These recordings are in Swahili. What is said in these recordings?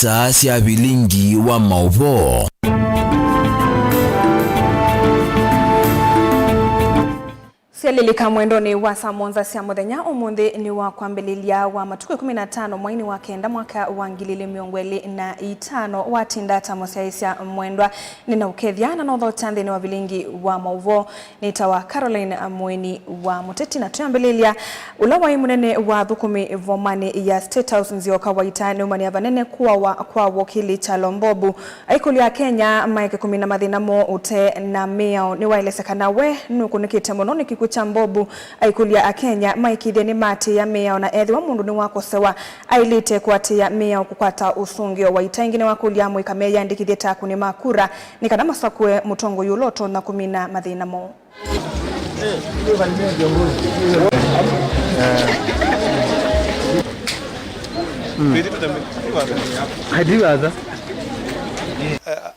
isaa cia bilingi wa mauvo. Sialilika mwendoni wa saa monza cia muthenya umuthi ni wa kwambililia wa matuko 15 mwaini wa kenda mwaka wa 2025 watinda tamosaisia mwendwa nina ukethia na notho tanthini wa bilingi wa mauvo nitawa Caroline Mweni wa muteti na tuyambililia ula wa munene wa thukumi vomani ya State House Nzioka Waitani umani avanene kwa wakili Chalombobu aikulia Kenya maike 10 mathinamo ute na miao ni wailesekana we nukunikite muno nikiku Chambobu aikulia a Kenya maikithia ni mati ya miao na ethi wa mundu ni wako sewa ailite kwatia miao kukwata usungio wa itaingine wakulia mwika yandikithia takuni makura ni kana masakwe mutongo yuloto na 10 mathinamo.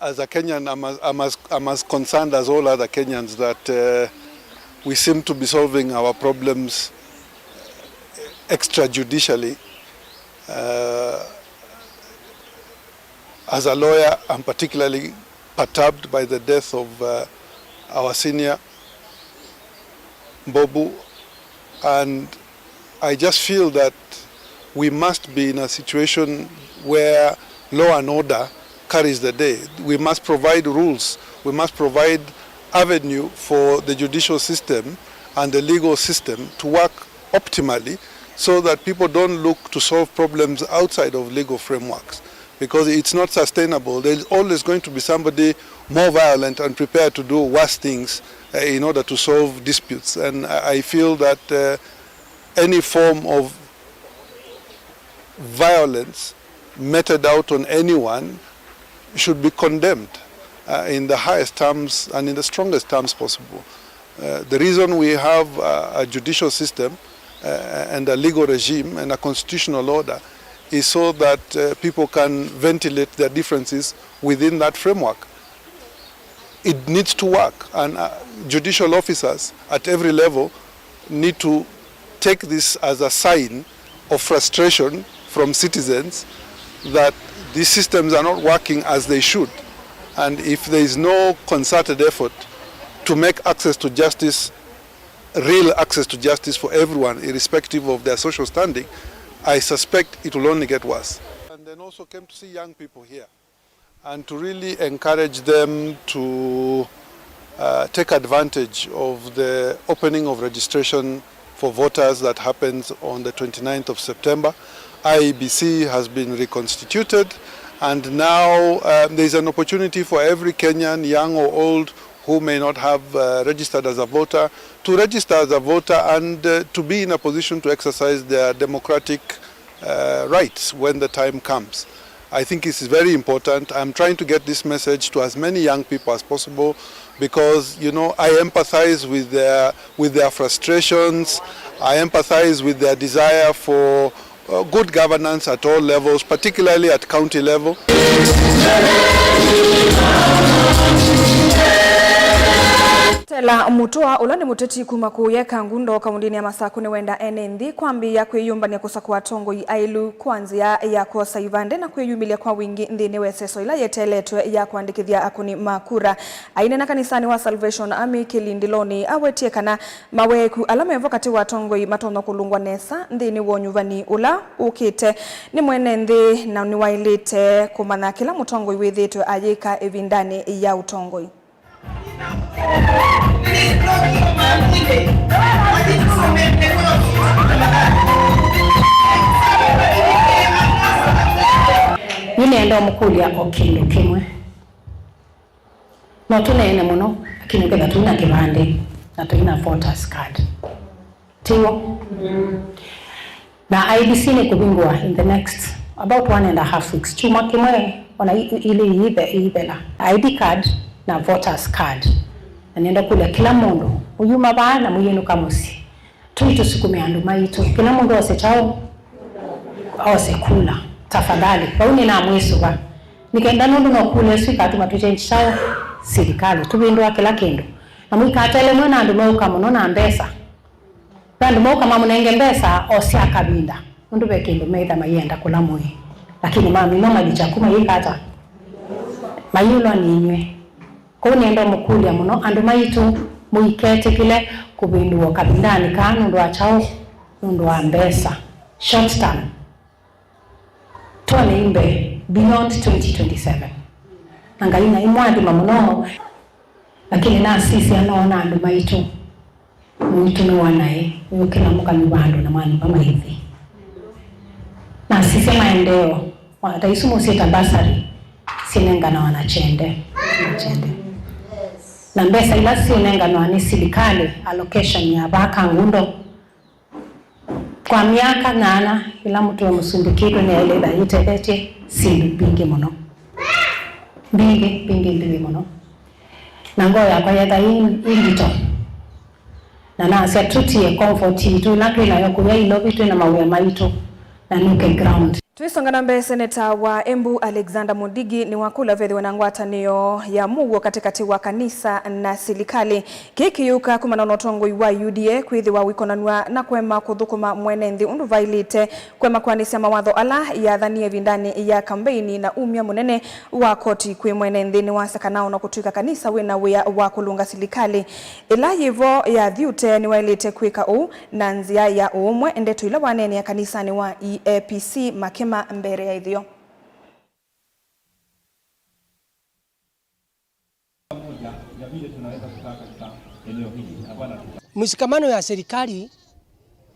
As a Kenyan, I'm as concerned as all other Kenyans that we seem to be solving our problems extrajudicially. As a lawyer, I'm particularly perturbed by the death of our senior Mbobu, and I just feel that we must be in a situation where law and order carries the day. We must provide rules, we must provide avenue for the judicial system and the legal system to work optimally so that people don't look to solve problems outside of legal frameworks, because it's not sustainable. There's always going to be somebody more violent and prepared to do worse things in order to solve disputes, and I feel that any form of violence meted out on anyone should be condemned in the highest terms and in the strongest terms possible. The reason we have a judicial system and a legal regime and a constitutional order is so that people can ventilate their differences within that framework. It needs to work, and judicial officers at every level need to take this as a sign of frustration from citizens that these systems are not working as they should. And if there is no concerted effort to make access to justice, real access to justice for everyone, irrespective of their social standing, I suspect it will only get worse. And then also came to see young people here and to really encourage them to take advantage of the opening of registration for voters that happens on the 29th of September. IEBC has been reconstituted, and now there's an opportunity for every Kenyan, young or old, who may not have registered as a voter, to register as a voter and to be in a position to exercise their democratic rights when the time comes. I think it's very important. I'm trying to get this message to as many young people as possible, because, you know, I empathize with their frustrations. I empathize with their desire for good governance at all levels, particularly at county level. Tela mutoa ulani muteti kumakuye kangundo kaundini ya masakune wenda enendi kwambi ya kweyumba ni kusakua tongo ailu kwanzia ya kuosa ivande na kweyumbilia kwa wingi ndini weseso ila yeteletwe ya kuandikithia akuni makura aine na kanisani wa Salvation Army kilindiloni awetie kana maweku alama evo kati wa tongo matono kulungwa nesa ndini wonyuvani ula ukite ni mwene ndi na niwailite kumana kila mutongo withitwe ayika evindani ya utongo. Yule ndo mukulia okindu kimwe no tuneene muno lakini kwa tuna kibande na tuna voters card tiwo na IEBC ni kubingwa in the next about 1.5 weeks chuma kimwe ona ile ibela ID card na voters card na nenda kule kila mundu uyuma bana muyenu kamusi tuito sikume andu maitu kila mundu wasechao awasekula tafadhali bauni na mwisu ba nikaenda nundu no kule sika tumatuchenjisha serikali tubindwa kila kindu na mwikatele mwana andu mauka muno na mbesa bandu mauka mamunenge mbesa osia kabinda ndu bekindu meitha mayenda kula mui lakini mama lichakuma yikata mayulo ninywe ko nendo mukulia muno andu maitu muikete kile kubinduo kabindani kanu ndo achao ndo ambesa short term tuone imbe beyond 2027 angaina imwadi mamuno lakini na sisi anaona andu maitu mtu ni wanae ukina muka mibando na mani mama hivi na sisi maendeo wataisumu sita basari sinenga na wanachende na mbesa ila sinenga na wani serikali allocation ya baka ngundo kwa miaka ngana ila mtu wa musundikiro ni eleda itebete sindu bingi mono bingi mono na ngoya kwa yada indito na nasi tutie comfort itu lakini na yokuya ilobi tu na mawe maitu na nuke ground. Tuisongana mbele seneta wa Embu Alexander Mudigi ni wakula vethi wanangwatanio ya mugo katikati wa kanisa na serikali kikiyuka kumana tongo wa UDA kwithi wa wikonanwa na kwema kuthukuma mwenenthi undu vailite kwema kwanisia mawatho ala ya dhanie vindani ya kampeini na umia munene wa koti kwi mwenenthi ni wasakanao na kutuika kanisa wina wia wa kulunga serikali ila yivo ya thiute ni wailite kwika na nzia ya umwe ndetu ila wanene ya kanisa ni wa EAPC makema mbere ya idhio. Mshikamano ya serikali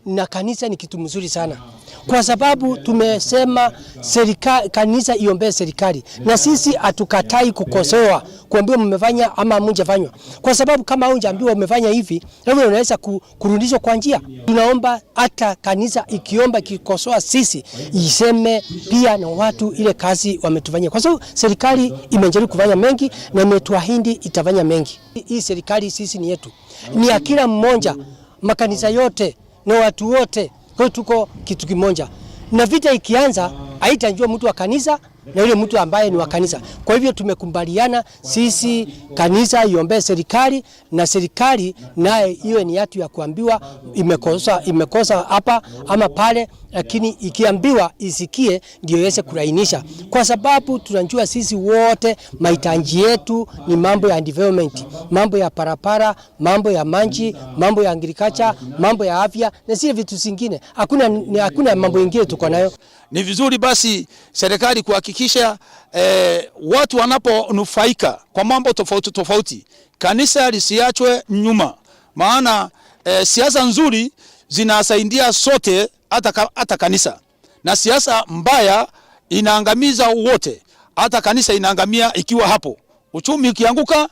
na kanisa ni kitu mzuri sana. Kwa sababu tumesema kanisa iombee serikali. Na sisi hatukatai kukosoa, kuambiwa mmefanya ama hamjafanywa. Kwa sababu kama hujaambiwa umefanya hivi, wewe unaweza kurudishwa kwa njia. Tunaomba hata kanisa ikiomba kikosoa sisi, iseme pia na watu ile kazi wametufanyia. Kwa sababu serikali imejaribu kufanya mengi na imetuahidi itafanya mengi. Hii serikali sisi ni yetu. Ni ya kila mmoja, makanisa yote na watu wote. Kwa tuko kitu kimoja. Na vita ikianza haitajua mtu wa kanisa na yule mtu ambaye ni wa kanisa. Kwa hivyo tumekubaliana sisi kanisa iombee serikali na serikali naye iwe ni yatu ya kuambiwa imekosa hapa ama pale, lakini ikiambiwa isikie ndio iweze kurainisha. Kwa sababu tunajua sisi wote mahitaji yetu ni mambo ya development, mambo ya parapara, mambo ya maji, mambo ya agriculture, mambo ya afya na sisi vitu zingine. Hakuna mambo mengine tuko nayo. Ni vizuri basi serikali kuhakikisha watu wanaponufaika kwa mambo tofauti kanisa lisiachwe nyuma, maana siasa nzuri zinasaidia sote hata kanisa, na siasa mbaya inaangamiza wote, hata kanisa inaangamia ikiwa hapo. Uchumi ukianguka,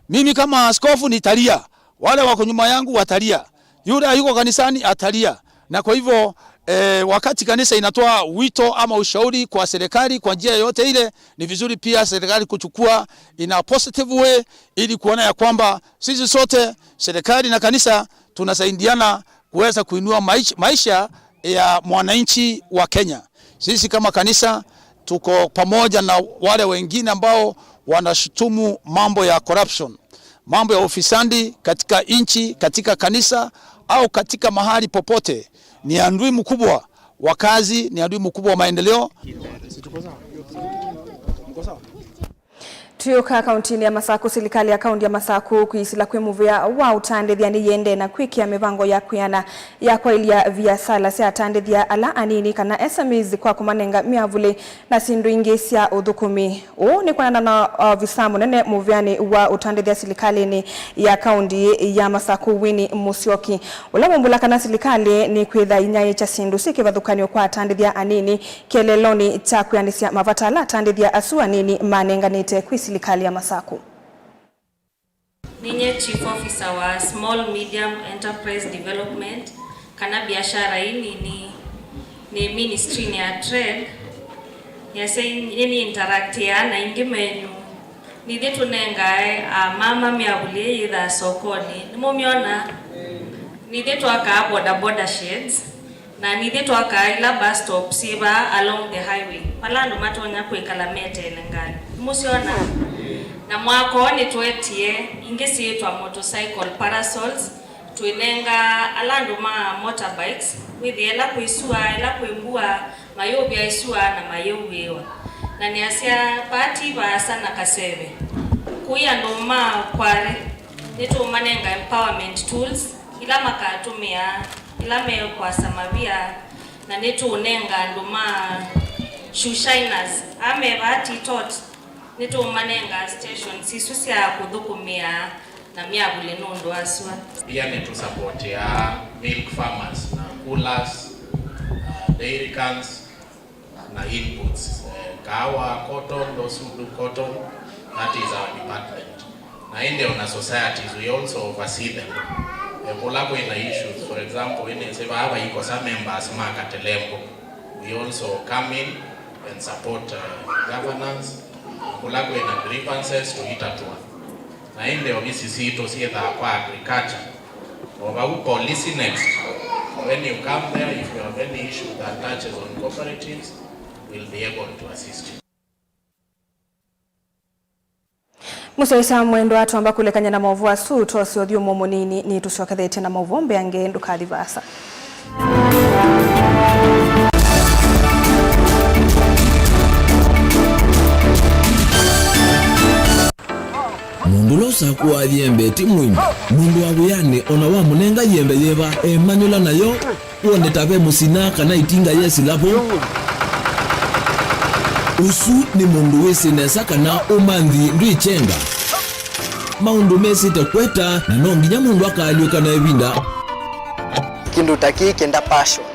mimi kama askofu nitalia, wale wako nyuma yangu watalia, yule yuko kanisani atalia. Na kwa hivyo wakati kanisa inatoa wito ama ushauri kwa serikali kwa njia yote ile, ni vizuri pia serikali kuchukua ina positive way ili kuona ya kwamba sisi sote serikali na kanisa tunasaidiana kuweza kuinua maisha ya mwananchi wa Kenya. Sisi kama kanisa tuko pamoja na wale wengine ambao wanashutumu mambo ya corruption, mambo ya ufisadi katika nchi, katika kanisa au katika mahali popote. Ni adui mkubwa wa kazi, ni adui mkubwa wa maendeleo. Tuyoka kauntini ya Masaku, serikali ya kaunti ya Masaku kuisila kwemuvia wa utandethia ni yende na kwikia mivango ya kuyana ya kwa ilia via sala sia atandethia ala anini kana SMEs kwa kumanenga miavule na sindu ingi sia uthukumi. Ni kwa na visamu nene muviani wa utandethia serikali ni ya kaunti ya Masaku Winnie Musyoki. Ula mumbulaka na serikali ni kwitha inyaye cha sindu siki vathukanio kwa atandethia anini keleloni cha kuyanisia mavatala atandethia asu anini manenganite kwisi serikali ya Masaku. Ninye Chief Officer wa Small Medium Enterprise Development kana biashara hii ni ministry ni ya trade ya saying interact ya na ingimenyu ni detu nengae mama miabulie ida sokoni nimomiona ni detu aka boda sheds na ni detu aka ila bus stop siba along the highway palando matonya kwekala mete nengani musiona na mwako ni tuetie ingesi yetu motorcycle parasols tuinenga alandu ma motorbikes withiela kuisua ela kuimbua mayobia isua na mayowewa na niasia party ba sana kaseve kuya ndoma kware nitu manenga empowerment tools ila makatumia ila me kwa samavia na nitu unenga ndoma shushiners ame bati tot nitu manenga station sisusia kudhukumia na miabule nondo aswa pia nitu support ya milk farmers na coolers dairy cans na inputs kawa cotton those who do cotton that is our department na inde on societies we also oversee them kulako ina issues for example in seva hapa iko some members makatelembo we also come in and support governance kulako ina grievances to itatua na inde obisi to see the agriculture over policy next when you come there if you have any issue that touches on cooperatives we'll be able to assist you. Musaisa mwendo atu amba kulekanya na maovu asu tosi odhiyo momonini ni tusiwakathete na maovu ombe ange ndukathi vasa. Mundu losa kuwa yembe timwini mundu wabuyane ona wa munenga yembe yeba emanyola nayo uone tabe musina kana itinga yesi lapo usu ni mundu wesinesa kana umanthi ndwichenga maundu mesite kweta na nonginya mundu akaliuka na ebinda kindu taki kenda passion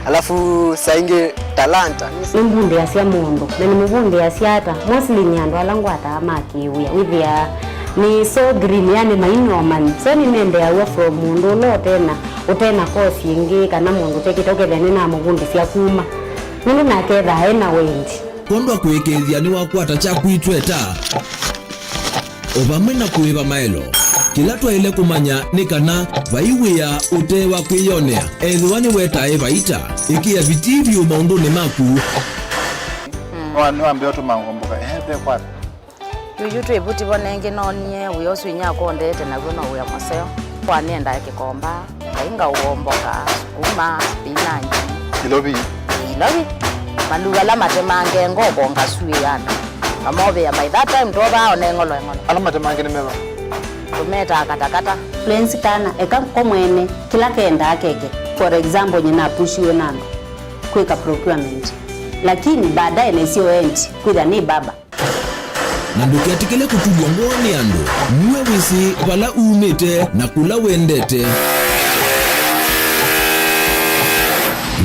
alafu sainge talanta nimbunde asia mundu na nimubunde asiata mostly nyando alangu atamakiwia withia ni so green yani mainoman so nimende awa from mundu lo tena utena kosi ingi kana mundu tekitoke thene na mubunde sia kuma nini naketha ena wendi kondwa kwekethia ni wakwata cha kwitweta obamwe na kuiba maelo kila twaile kumanya ni kana vaiwia utewa kwiyonea ethiwani wetae vaita ikia vitivyo maunduni maku wambe otumangomboka kwa yujutu ebuti bonenge nonye uyosu inyako ndete na gono uya maseo kwa nenda kikomba kainga uomboka sukuma spinach kilobi maluga la matemange ngobo ngasui yana amobe ya by that time toba onengolo ala matemange ni meba tumeta katakata plans kana eka komwene kila kenda akeke for example nyina pushiwe nando kweka procurement lakini baadaye nesio end kuja ni baba na ndukiatikele kutulwa ngoni ando niwe wisi wala umete na kula wendete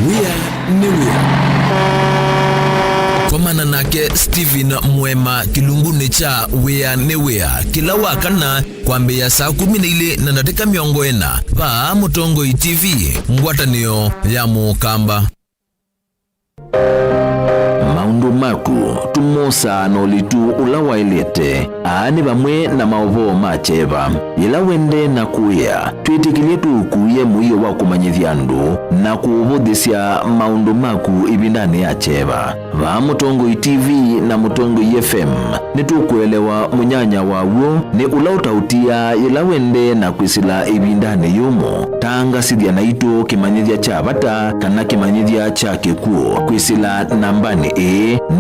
wia ni wia komana nake Steven Mwema kilunguni cha wia ni wia kila wakana kwambia saa 12 na dakika 40 pa Mutongoi TV ngwatanio ya Mukamba maundu maku tumosa nolitu ulawailete aani bamwe na maovo macheva ila wende na kuya twitikilie tukuye muiyo wa kumanyithia andu na kuuvudhisya maundu maku ibindani ya cheva va Mutongoi TV na Mutongoi FM nitukuelewa munyanya wawo ni ula utautia ila wende na kwisila ibindani yumo tanga sidhia na ito kimanyithia cha bata kana kimanyithia cha kikuo kwisila nambani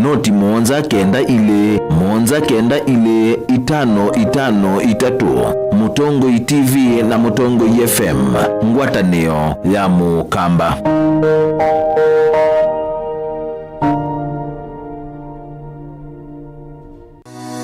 noti monza kenda ile 5553 Mutongoi TV na Mutongoi FM ngwatanio ya Mukamba.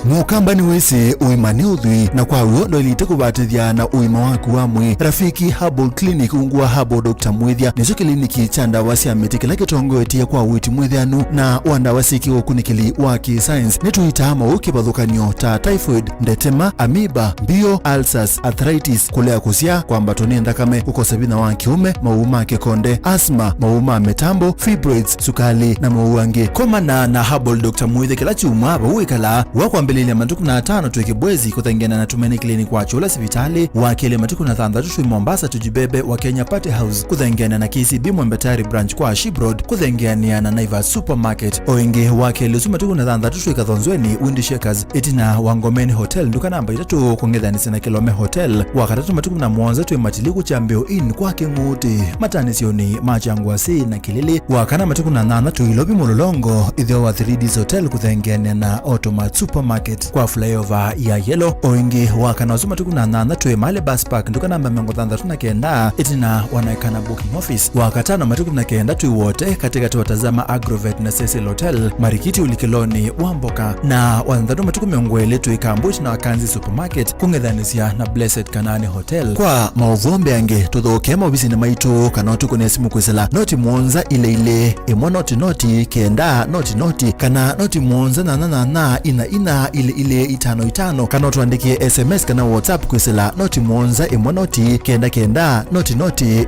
Mukamba ni wese uimani udhui na kwa huo ndo ilite kubatithia na uima waku wamwe Rafiki Herbal Clinic ungua Herbal Dr. Mwithia nizo kliniki cha ndawa cia miti kila kitongo etia kwa witi mwithianu na wandawa siki ukunikili wa ki-science nituitama ukibathukanio ta typhoid, ndetema, amoeba, bio, ulcers, arthritis, kulea kusia kwa mbatoni ndakame ukosebina wa kiume, mauma kekonde, asthma, mauma metambo, fibroids, sukali na mauange. Komana na Herbal Dr. Mwithia kila chuma uikala wakwambili kwambelele matuku na 5 tweke bwezi kuthengeana na Tumaini Clinic wa Chola Sibitali wakele matuku na 6 twi Mombasa tujibebe wa Kenya Party House kuthengeana na KCB Mwembetari branch kwa Shibroad kuthengeania na Naivas Supermarket oingi wakele matuku na 6 twi Kathonzweni Windy Shakers itina wa Ngomeni Hotel nduka namba 3 kongethanisi na Kilome Hotel wakatatu matuku na 7 twi Matiliku Chambeo Inn kwa Kinguti matanisioni Machangwasi na Kilili wakana matuku na 8 twi Ilobi Mulolongo ithio wa 3Ds Hotel kuthengeania na Automat Supermarket kwa flyover ya Yellow oingi wakana wasuma tuku na 8 twi Male Bus Park nduka namba 39 itina wanaekana booking office wakatano matuku na 9 twi wote katika tuwatazama Agrovet na Cecil Hotel Marikiti Ulikiloni Wamboka na wanthatu matuku 20 twi Kambuch na Wakanzi Supermarket kungethanisia na Blessed Kanani Hotel kwa mauvombe ange tuthuke maobisi na maitu kana tuku nesimu kwisela noti mwonza ile imwe noti kenda noti kana noti mwonza na ina ile 55 kana tuandikie SMS kana WhatsApp kwisela noti mwonza imwe noti kenda noti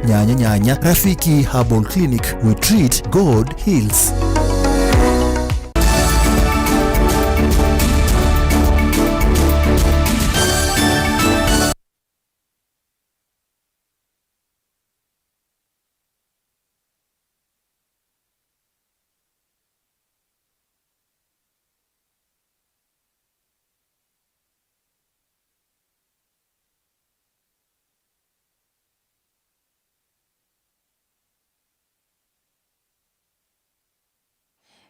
nyanya Rafiki Herbal Clinic, we treat, God heals.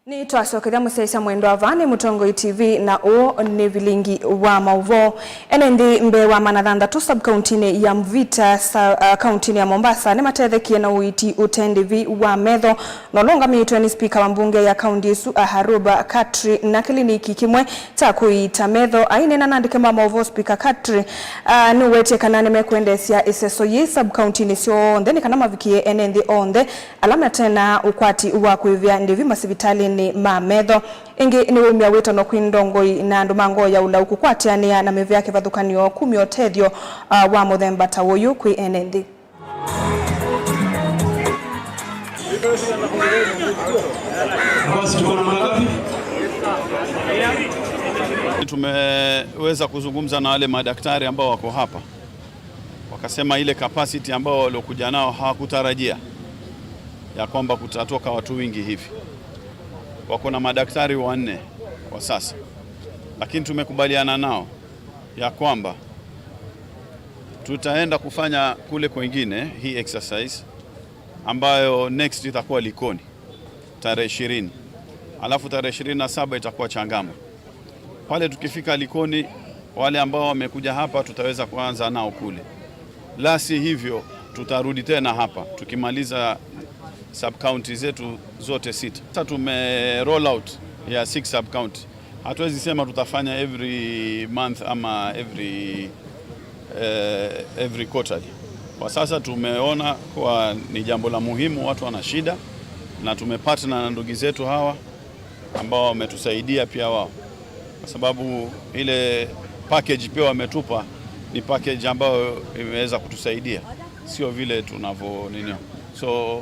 Ni twasokethia museisa mwendo wa vani Mutongoi TV na o ni vilingi wa mauvo enendi mbe wa manadhanda tu sub-countini ya Mvita countini ya Mombasa ni matethekie na uiti utendivi wa medho nolonga mitwe ni speaker wa mbunge ya kaunti su Haruba Katri na kliniki kimwe ta kuita medho aine na nandike mauvo speaker Katri ni wete kanane mekwendesia iseso ye sub-countini sio onde ni kanama vikie enendi onde alama tena ukwati wa kuivya ndivi masibitali ni mamedho ingi ni umia wito no kwindongoi na ndumango ya ula ukukwatiania na mevu yake vathukanio kumio tethio wa muthemba ta uyu kwi enendi Tumeweza kuzungumza na wale madaktari ambao wako hapa wakasema ile capacity ambao waliokuja nao hawakutarajia ya kwamba kutatoka watu wengi hivi. Wako na madaktari 4 kwa sasa, lakini tumekubaliana nao ya kwamba tutaenda kufanya kule kwingine hii exercise ambayo next itakuwa Likoni tarehe 20, alafu tarehe 27 itakuwa Changamwe. Pale tukifika Likoni, wale ambao wamekuja hapa tutaweza kuanza nao kule, la si hivyo tutarudi tena hapa tukimaliza sub-county zetu zote 6. Sasa tume roll out ya 6 sub-county. Hatuwezi sema tutafanya every month ama every quarterly. Kwa sasa tumeona kwa ni jambo la muhimu, watu wana shida na tumepartner na ndugu zetu hawa ambao wametusaidia pia wao. Kwa sababu ile package pia wametupa ni package ambayo imeweza kutusaidia. Sio vile tunavyo nini. So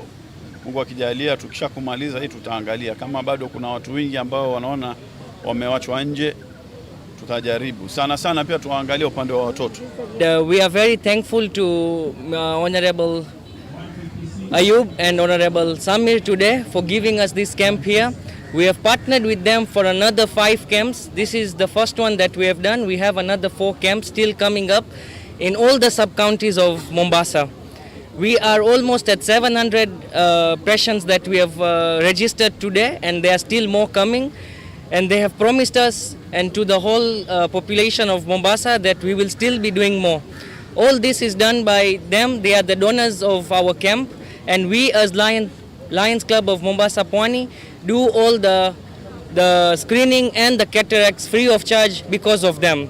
Mungu akijalia tukisha kumaliza hii tutaangalia kama bado kuna watu wengi ambao wanaona wamewachwa nje, tutajaribu sana pia tuangalie upande wa watoto. We are very thankful to Honorable Ayub and Honorable Samir today for giving us this camp here. We have partnered with them for another 5 camps. This is the first one that we have done. We have another 4 camps still coming up in all the sub-counties of Mombasa. We are almost at 700 patients that we have registered today, and there are still more coming. And they have promised us and to the whole population of Mombasa that we will still be doing more. All this is done by them. They are the donors of our camp, and we as Lions Club of Mombasa Pwani do all the screening and the cataracts free of charge because of them.